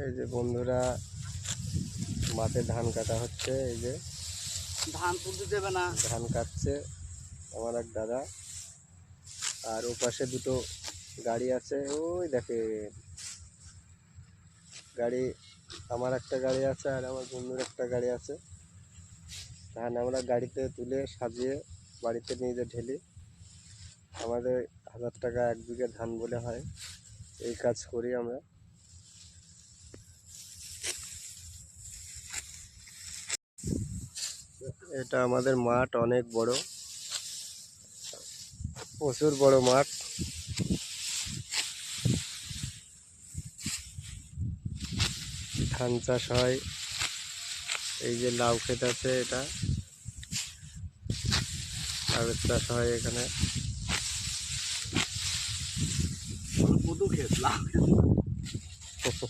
এই যে বন্ধুরা মাঠে ধান কাটা হচ্ছে। এই যে ধান তুলতে দেবে না, ধান কাটছে আমার এক দাদা। আর ওপাশে দুটো গাড়ি আছে, ওই দেখে গাড়ি। আমার একটা গাড়ি আছে আর আমার বন্ধুর একটা গাড়ি আছে। ধান আমরা গাড়িতে তুলে সাজিয়ে বাড়িতে নিয়ে যে ঢেলি। আমাদের 1000 টাকা 1 বিঘে ধান বলে হয়। এই কাজ করি আমরা। এটা আমাদের মাঠ, অনেক বড়, প্রচুর বড় মাঠ। ধান চাষ হয়। এই যে লাউ ক্ষেত আছে, এটা লাউয়ের চাষ হয় এখানে। কদু ক্ষেত, লাউ ক্ষেত।